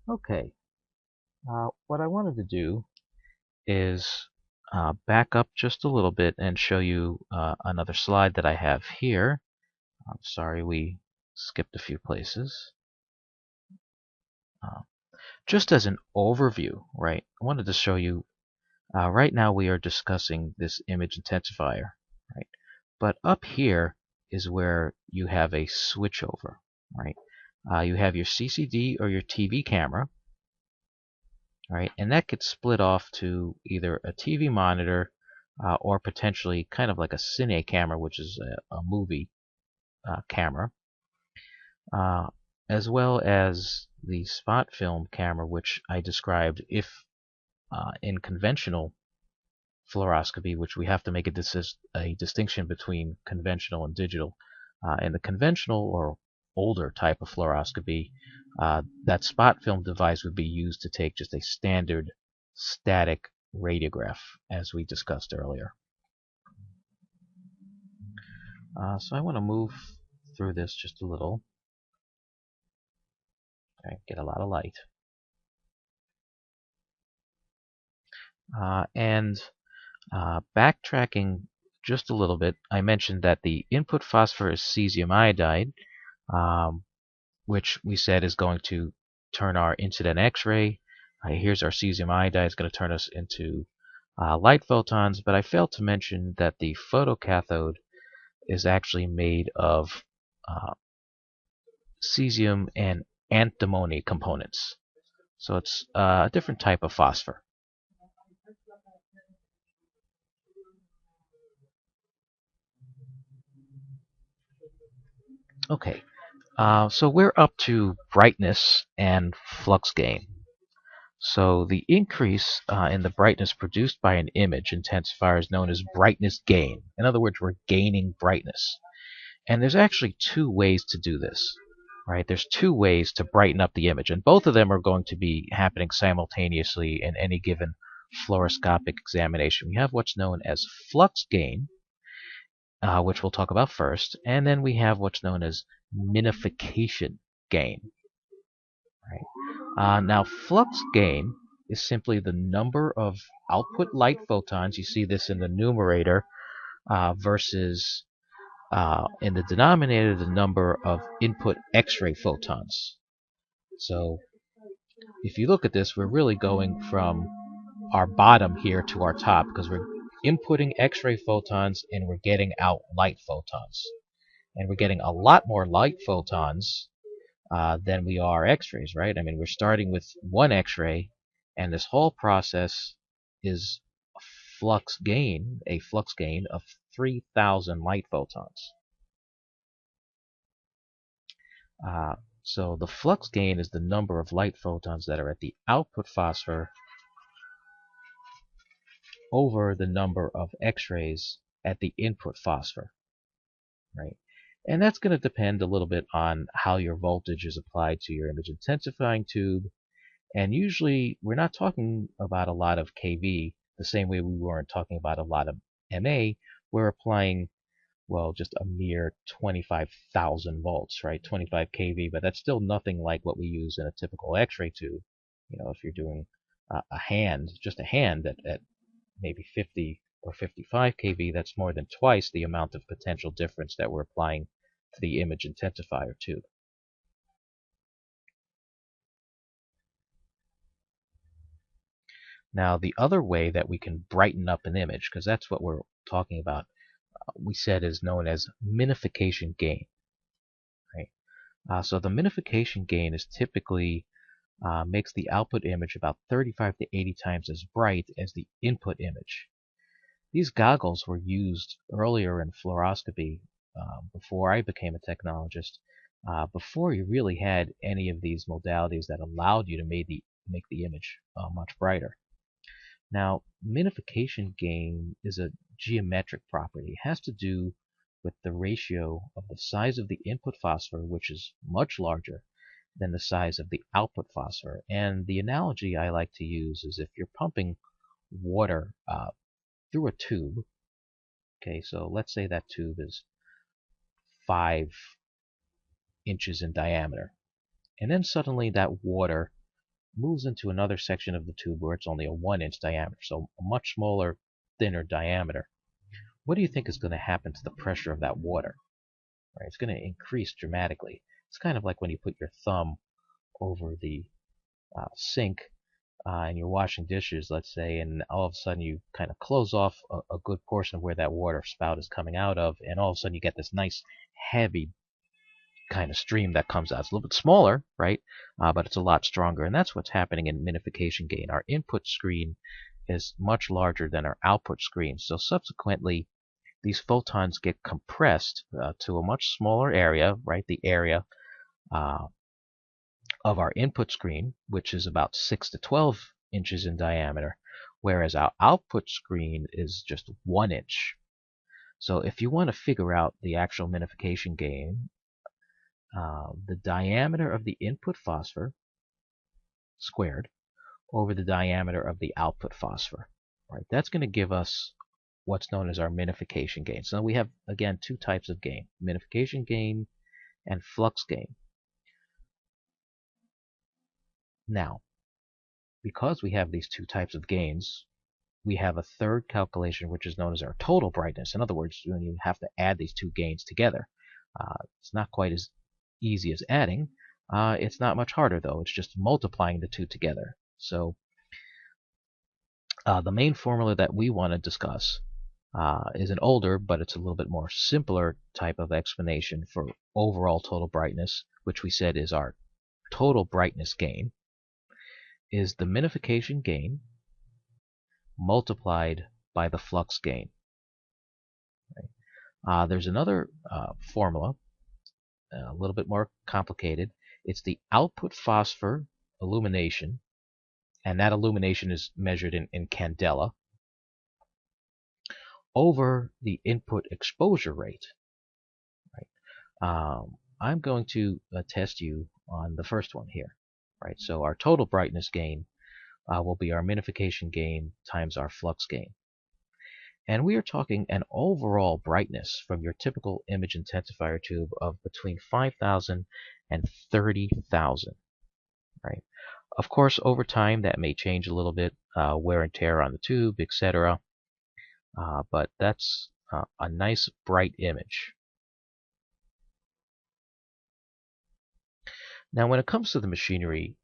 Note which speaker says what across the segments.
Speaker 1: Okay, what I wanted to do is back up just a little bit and show you another slide that I have here. I'm sorry we skipped a few places. Uh, just as an overview, right? I wanted to show you, right now we are discussing this image intensifier, right? But up here is where you have a switchover, right? You have your CCD or your TV camera, right? And that gets split off to either a TV monitor or potentially kind of like a cine camera, which is a movie camera, uh, as well as the spot film camera, which I described if in conventional fluoroscopy, which we have to make a distinction between conventional and digital. In the conventional or older type of fluoroscopy, that spot film device would be used to take just a standard static radiograph, as we discussed earlier. So I want to move through this just a little. Okay, get a lot of light. And backtracking just a little bit, I mentioned that the input phosphor is cesium iodide, um, which we said is going to turn our incident X-ray. Here's our cesium iodide. It's going to turn us into light photons, but I failed to mention that the photocathode is actually made of uh, cesium and antimony components. So it's a different type of phosphor. Okay, so we're up to brightness and flux gain. So the increase in the brightness produced by an image intensifier is known as brightness gain. In other words, we're gaining brightness. And there's actually two ways to do this, right? There's two ways to brighten up the image, and both of them are going to be happening simultaneously in any given fluoroscopic examination. We have what's known as flux gain, which we'll talk about first, and then we have what's known as minification gain. Right? Now, flux gain is simply the number of output light photons. You see this in the numerator versus in the denominator the number of input X-ray photons. So if you look at this, we're really going from our bottom here to our top because we're inputting X-ray photons and we're getting out light photons. And we're getting a lot more light photons than we are X-rays, right? I mean, we're starting with one X-ray, and this whole process is a flux gain of 3,000 light photons. So the flux gain is the number of light photons that are at the output phosphor over the number of X-rays at the input phosphor, right? And that's going to depend a little bit on how your voltage is applied to your image intensifying tube. And usually we're not talking about a lot of kV the same way we weren't talking about a lot of MA. We're applying, well, just a mere 25,000 volts, right? 25 kV, but that's still nothing like what we use in a typical X-ray tube. You know, if you're doing just a hand at maybe 50 or 55 kV, that's more than twice the amount of potential difference that we're applying to the image intensifier tube. Now, the other way that we can brighten up an image, because that's what we're talking about, we said is known as minification gain. Right? So the minification gain is typically makes the output image about 35 to 80 times as bright as the input image. These goggles were used earlier in fluoroscopy before I became a technologist, before you really had any of these modalities that allowed you to make the image much brighter. Now, minification gain is a geometric property. It has to do with the ratio of the size of the input phosphor, which is much larger than the size of the output phosphor. And the analogy I like to use is if you're pumping water through a tube. Okay, so let's say that tube is 5 inches in diameter. And then suddenly that water moves into another section of the tube where it's only a 1-inch diameter, so a much smaller, thinner diameter. What do you think is going to happen to the pressure of that water? Right, it's going to increase dramatically. It's kind of like when you put your thumb over the sink and you're washing dishes, let's say, and all of a sudden you kind of close off a good portion of where that water spout is coming out of, and all of a sudden you get this nice, heavy kind of stream that comes out. It's a little bit smaller, right? But it's a lot stronger, and that's what's happening in minification gain. Our input screen is much larger than our output screen, so subsequently these photons get compressed to a much smaller area, right? The area of our input screen, which is about 6 to 12 inches in diameter, whereas our output screen is just 1 inch. So if you want to figure out the actual minification gain, the diameter of the input phosphor squared over the diameter of the output phosphor, right? That's going to give us what's known as our minification gain. So we have, again, two types of gain: minification gain and flux gain. Now, because we have these two types of gains, we have a third calculation which is known as our total brightness. In other words, when you have to add these two gains together, it's not quite as easy as adding. It's not much harder, though. It's just multiplying the two together. So the main formula that we want to discuss is an older, but it's a little bit more simpler type of explanation for overall total brightness, which we said is our total brightness gain, is the minification gain multiplied by the flux gain. Right? There's another formula, a little bit more complicated. It's the output phosphor illumination, and that illumination is measured in candela, over the input exposure rate. Right? I'm going to test you on the first one here. Right? So our total brightness gain will be our minification gain times our flux gain. And we are talking an overall brightness from your typical image intensifier tube of between 5,000 and 30,000. Right? Of course, over time that may change a little bit, wear and tear on the tube, etc. But that's a nice bright image. Now, when it comes to the machinery,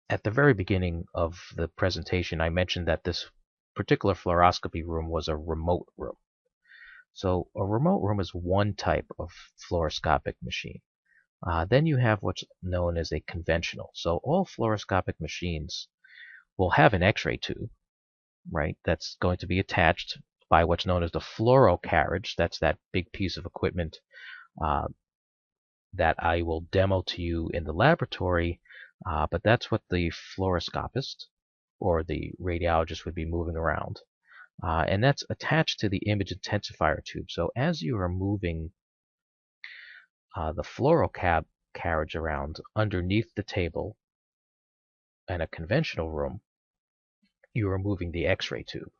Speaker 1: at the very beginning of the presentation, I mentioned that this particular fluoroscopy room was a remote room. So a remote room is one type of fluoroscopic machine. Then you have what's known as a conventional. So all fluoroscopic machines will have an X-ray tube, right? That's going to be attached by what's known as the Fluro carriage. That's that big piece of equipment that I will demo to you in the laboratory, but that's what the fluoroscopist or the radiologist would be moving around. And that's attached to the image intensifier tube. So as you are moving the Fluro carriage around underneath the table in a conventional room, you are moving the X-ray tube.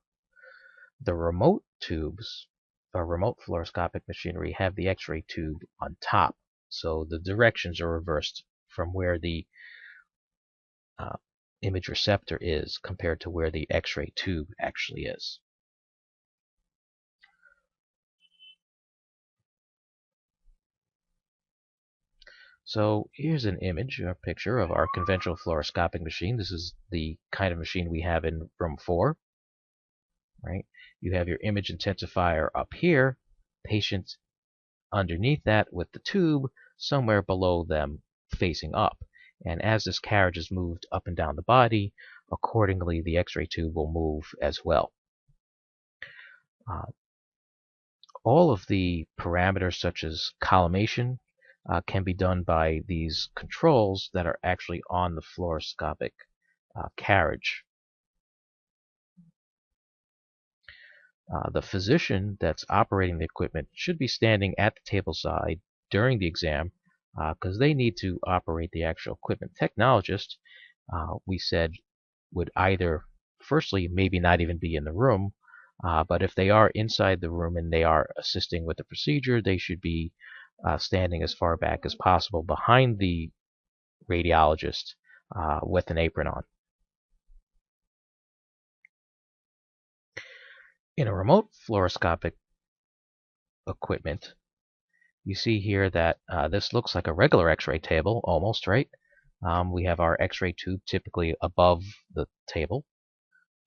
Speaker 1: The remote tubes, or remote fluoroscopic machinery, have the X-ray tube on top. So the directions are reversed from where the image receptor is compared to where the X-ray tube actually is. So here's an image or picture of our conventional fluoroscopic machine. This is the kind of machine we have in room 4. Right? You have your image intensifier up here, patient underneath that with the tube somewhere below them facing up. And as this carriage is moved up and down the body, accordingly the X-ray tube will move as well. All of the parameters such as collimation can be done by these controls that are actually on the fluoroscopic carriage. The physician that's operating the equipment should be standing at the table side during the exam because they need to operate the actual equipment. Technologist, we said, would either, firstly, maybe not even be in the room, but if they are inside the room and they are assisting with the procedure, they should be standing as far back as possible behind the radiologist with an apron on. In a remote fluoroscopic equipment, you see here that this looks like a regular X-ray table, almost, right? We have our X-ray tube typically above the table.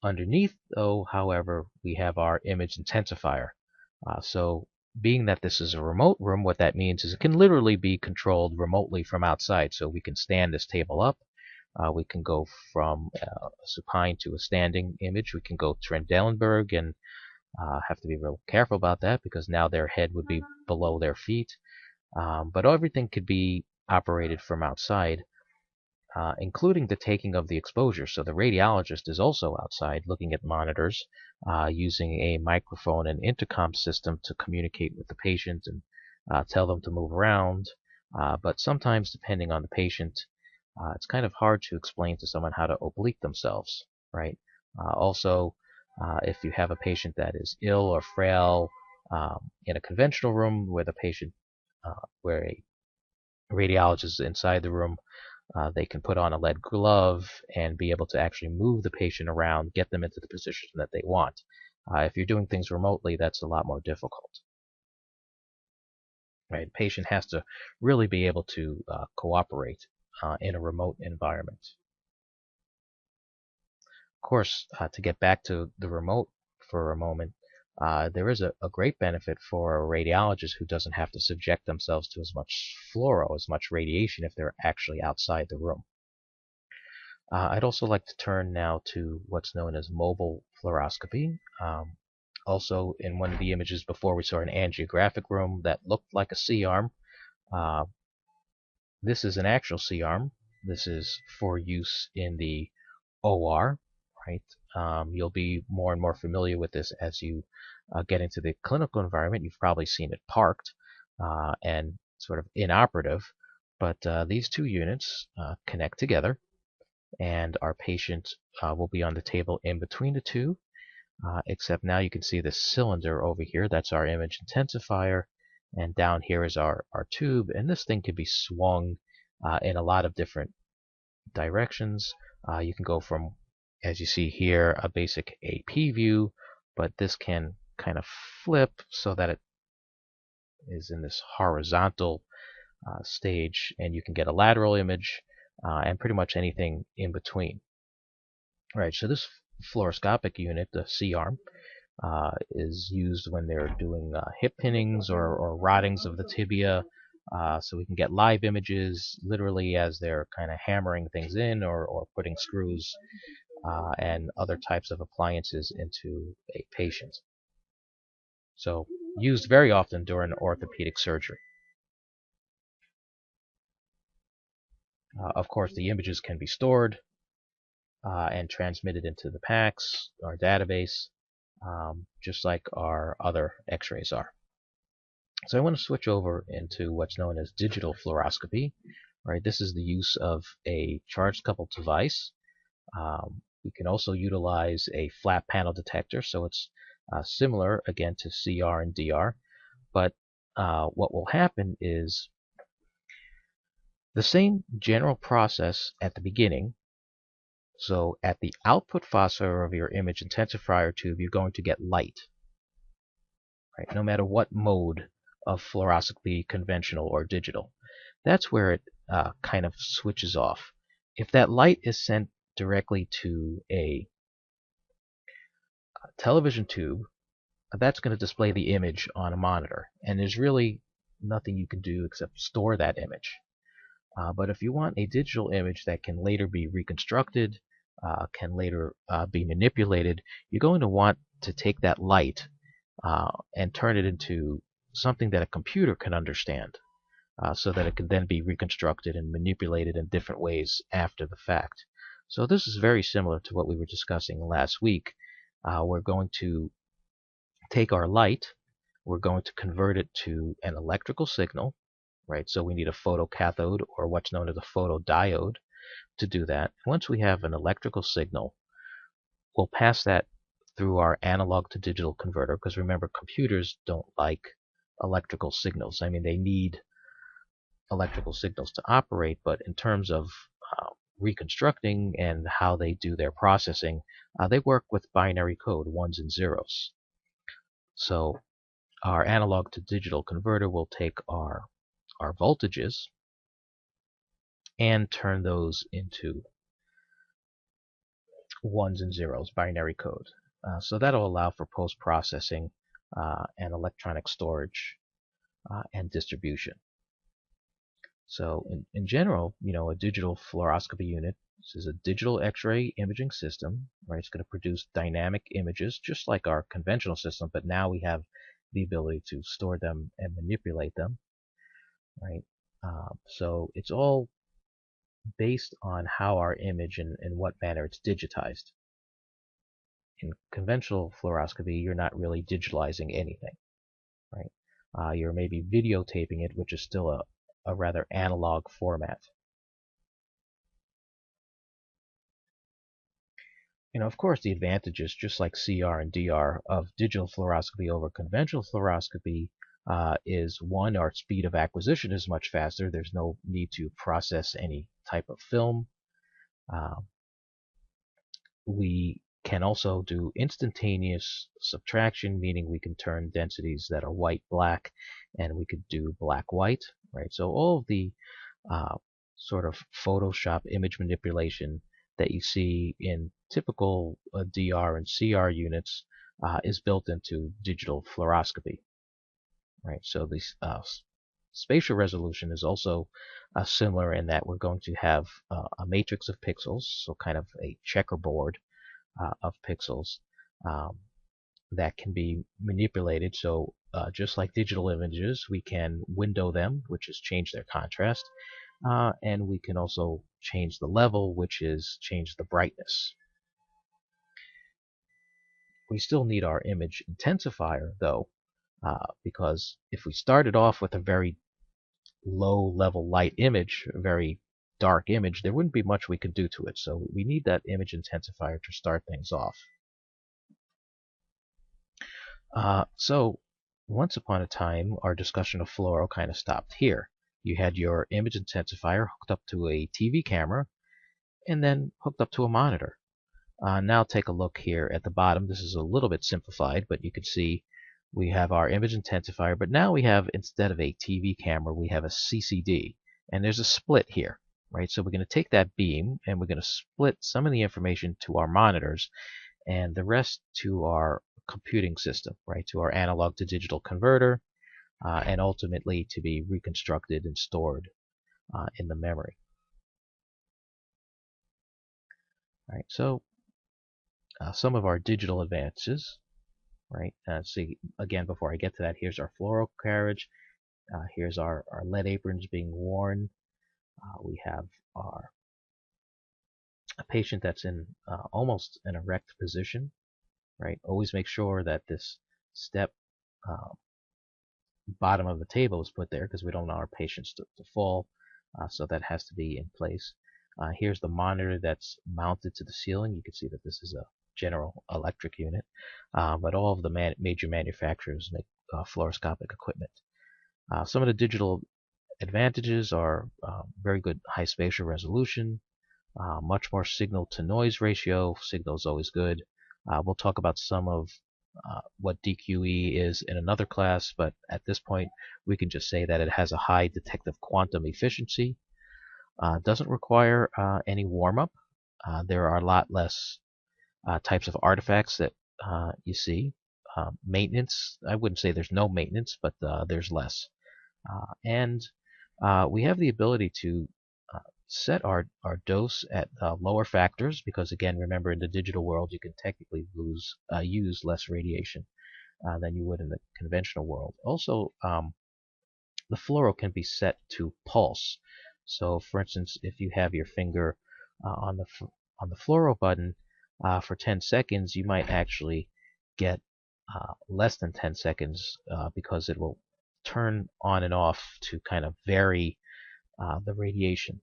Speaker 1: Underneath, though, however, we have our image intensifier. So being that this is a remote room, what that means is it can literally be controlled remotely from outside. So we can stand this table up. We can go from a supine to a standing image. We can go Trendelenburg and have to be real careful about that because now their head would be below their feet. But everything could be operated from outside, including the taking of the exposure. So the radiologist is also outside looking at monitors, using a microphone and intercom system to communicate with the patient and tell them to move around. But sometimes, depending on the patient, it's kind of hard to explain to someone how to oblique themselves, right? Also, if you have a patient that is ill or frail, in a conventional room where the patient, where a radiologist is inside the room, they can put on a lead glove and be able to actually move the patient around, get them into the position that they want. If you're doing things remotely, that's a lot more difficult. Right? The patient has to really be able to cooperate in a remote environment. Of course, to get back to the remote for a moment, there is a great benefit for a radiologist who doesn't have to subject themselves to as much fluoro, as much radiation if they're actually outside the room. I'd also like to turn now to what's known as mobile fluoroscopy. Also, in one of the images before, we saw an angiographic room that looked like a C-arm. This is an actual C-arm. This is for use in the OR, right? You'll be more and more familiar with this as you get into the clinical environment. You've probably seen it parked and sort of inoperative, but these two units connect together, and our patient will be on the table in between the two, except now you can see the cylinder over here. That's our image intensifier, and down here is our tube, and this thing can be swung in a lot of different directions. You can go from, as you see here, a basic AP view, but this can kind of flip so that it is in this horizontal stage, and you can get a lateral image and pretty much anything in between. Right, so this fluoroscopic unit, the C-arm, is used when they're doing hip pinnings or rottings of the tibia, so we can get live images literally as they're kind of hammering things in or putting screws and other types of appliances into a patient. So used very often during orthopedic surgery. Of course, the images can be stored and transmitted into the PACS, our database, just like our other x-rays are. So I want to switch over into what's known as digital fluoroscopy. Right, this is the use of a charged coupled device. We can also utilize a flat panel detector, so it's similar again to CR and DR. But what will happen is the same general process at the beginning. So at the output phosphor of your image intensifier tube, you're going to get light. Right? No matter what mode of fluoroscopy, conventional or digital. That's where it kind of switches off. If that light is sent directly to a television tube, that's going to display the image on a monitor. And there's really nothing you can do except store that image. But if you want a digital image that can later be reconstructed, can later be manipulated, you're going to want to take that light and turn it into something that a computer can understand, so that it can then be reconstructed and manipulated in different ways after the fact. So this is very similar to what we were discussing last week. We're going to take our light, we're going to convert it to an electrical signal, right? So we need a photocathode, or what's known as a photodiode, to do that. Once we have an electrical signal, we'll pass that through our analog to digital converter, because remember, computers don't like electrical signals. I mean, they need electrical signals to operate, but in terms of reconstructing and how they do their processing, they work with binary code, ones and zeros. So our analog to digital converter will take our voltages and turn those into ones and zeros, binary code. So that'll allow for post-processing and electronic storage and distribution. So in general, a digital fluoroscopy unit, this is a digital X-ray imaging system, right? It's going to produce dynamic images just like our conventional system, but now we have the ability to store them and manipulate them, right? So it's all based on how our image and in what manner it's digitized. In conventional fluoroscopy, you're not really digitalizing anything, right? You're maybe videotaping it, which is still a rather analog format. Of course, the advantages, just like CR and DR, of digital fluoroscopy over conventional fluoroscopy is one, our speed of acquisition is much faster. There's no need to process any type of film. We can also do instantaneous subtraction, meaning we can turn densities that are white-black, and we could do black-white, right? So all of the sort of Photoshop image manipulation that you see in typical DR and CR units is built into digital fluoroscopy, right? So the spatial resolution is also similar in that we're going to have a matrix of pixels, so kind of a checkerboard of pixels that can be manipulated. So just like digital images, we can window them, which is change their contrast, and we can also change the level, which is change the brightness. We still need our image intensifier, though, because if we started off with a very low level light image, a very dark image, there wouldn't be much we could do to it. So we need that image intensifier to start things off. So once upon a time, our discussion of fluoro kind of stopped here. You had your image intensifier hooked up to a TV camera and then hooked up to a monitor. Now take a look here at the bottom. This is a little bit simplified, but you can see we have our image intensifier, but now we have, instead of a TV camera, we have a CCD, and there's a split here, right? So we're going to take that beam and we're going to split some of the information to our monitors and the rest to our computing system, right? To our analog to digital converter, and ultimately to be reconstructed and stored in the memory. Right, so some of our digital advances, right? See, again, before I get to that, here's our fluoro carriage. Here's our lead aprons being worn. We have a patient that's in almost an erect position, right? Always make sure that this step bottom of the table is put there because we don't want our patients to fall, so that has to be in place. Here's the monitor that's mounted to the ceiling. You can see that this is a General Electric unit, but all of the major manufacturers make fluoroscopic equipment. Some of the digital advantages are very good high spatial resolution, much more signal to noise ratio. Signal is always good. We'll talk about some of what DQE is in another class, but at this point we can just say that it has a high detective quantum efficiency. Doesn't require any warm-up. There are a lot less types of artifacts that you see. Maintenance, I wouldn't say there's no maintenance, but there's less. And we have the ability to set our dose at lower factors because, again, remember, in the digital world you can technically use less radiation than you would in the conventional world. Also, the fluoro can be set to pulse. So, for instance, if you have your finger on the fluoro button for 10 seconds, you might actually get less than 10 seconds because it will turn on and off to kind of vary the radiation.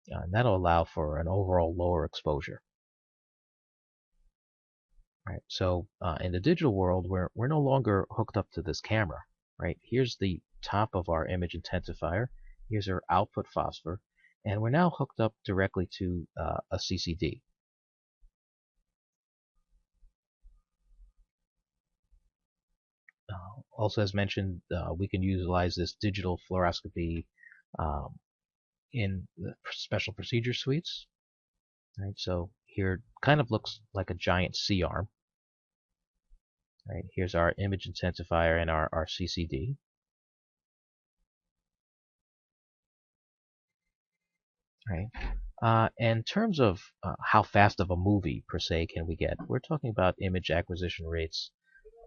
Speaker 1: And that'll allow for an overall lower exposure. Right. So in the digital world, we're no longer hooked up to this camera. Right. Here's the top of our image intensifier. Here's our output phosphor, And we're now hooked up directly to a CCD. Also, as mentioned, we can utilize this digital fluoroscopy um, in the special procedure suites. Right, so here it kind of looks like a giant C-arm. Right, here's our image intensifier and our CCD. Right. In terms of how fast of a movie per se can we get, we're talking about image acquisition rates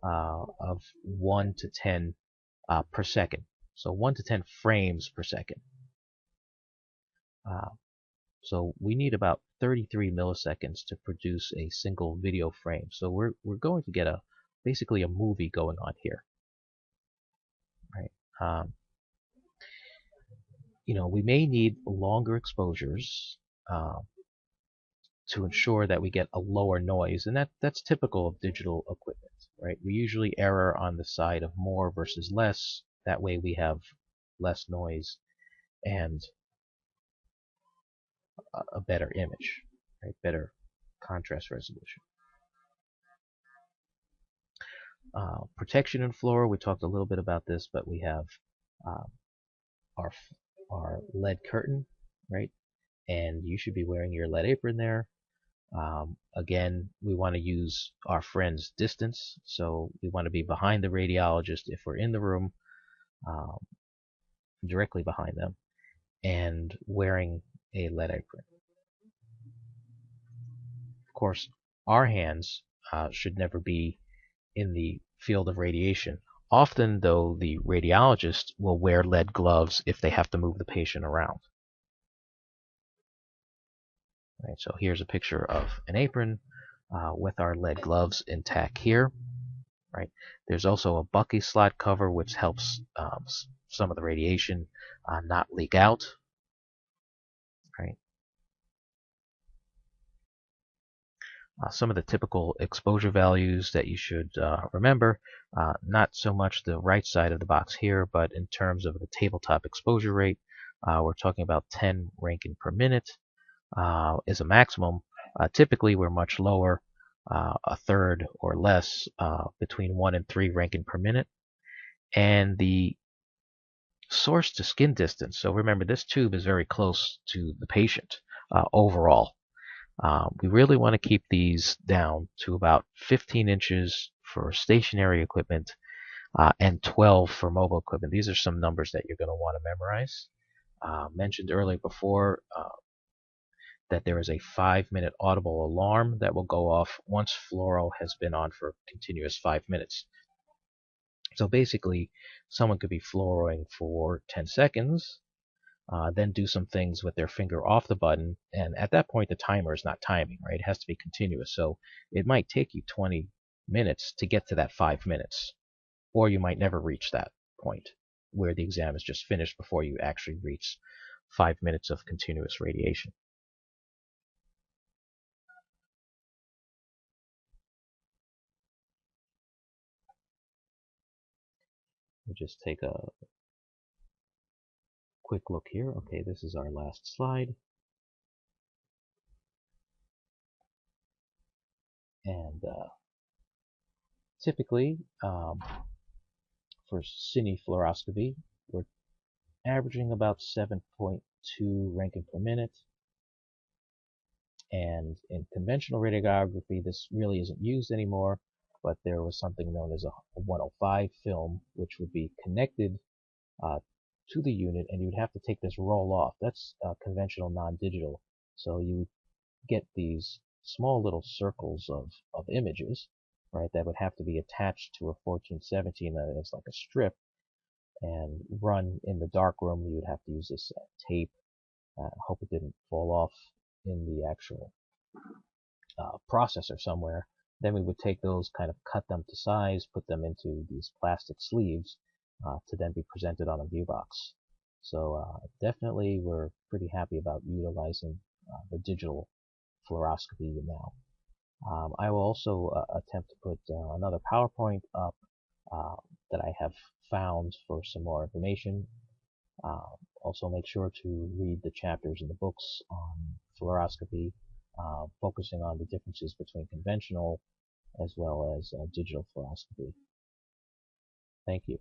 Speaker 1: of 1 to 10 per second. So 1 to 10 frames per second. Uh, so we need about 33 milliseconds to produce a single video frame. So we're going to get basically a movie going on here. Right. Um, we may need longer exposures to ensure that we get a lower noise, and that's typical of digital equipment, right? We usually err on the side of more versus less. That way we have less noise and a better image, right? Better contrast resolution. Protection in Fluro, we talked a little bit about this, but we have um, our lead curtain, right? And you should be wearing your lead apron there. Again, we want to use our friend's distance, so we want to be behind the radiologist if we're in the room, um, directly behind them, and wearing a lead apron. Of course, our hands should never be in the field of radiation. Often, though, the radiologist will wear lead gloves if they have to move the patient around. Right, so here's a picture of an apron with our lead gloves intact here. Right, there's also a bucky slot cover which helps some of the radiation not leak out. Right. Some of the typical exposure values that you should remember, not so much the right side of the box here, but in terms of the tabletop exposure rate, we're talking about 10 Rankine per minute is a maximum. Typically, we're much lower, a third or less, between 1 and 3 Rankine per minute. And the source to skin distance, so remember this tube is very close to the patient overall. We really want to keep these down to about 15 inches for stationary equipment and 12 for mobile equipment. These are some numbers that you're going to want to memorize. Mentioned earlier before that there is a 5-minute audible alarm that will go off once fluoro has been on for a continuous 5 minutes. So basically, someone could be fluoroing for 10 seconds, then do some things with their finger off the button, and at that point the timer is not timing, right? It has to be continuous. So it might take you 20 minutes to get to that 5 minutes, or you might never reach that point where the exam is just finished before you actually reach 5 minutes of continuous radiation. We'll just take a quick look here. Okay, this is our last slide. And typically, for cine fluoroscopy, we're averaging about 7.2 Rankine per minute. And in conventional radiography, this really isn't used anymore, but there was something known as a 105 film, which would be connected to the unit, and you'd have to take this roll off. That's conventional non-digital. So you get these small little circles of images, right, that would have to be attached to a 1417 that is like a strip and run in the dark room. You would have to use this tape. Hope it didn't fall off in the actual processor somewhere. Then we would take those, kind of cut them to size, put them into these plastic sleeves to then be presented on a view box. So definitely we're pretty happy about utilizing the digital fluoroscopy now. I will also attempt to put another PowerPoint up that I have found for some more information Also, make sure to read the chapters in the books on fluoroscopy, focusing on the differences between conventional as well as digital fluoroscopy. Thank you.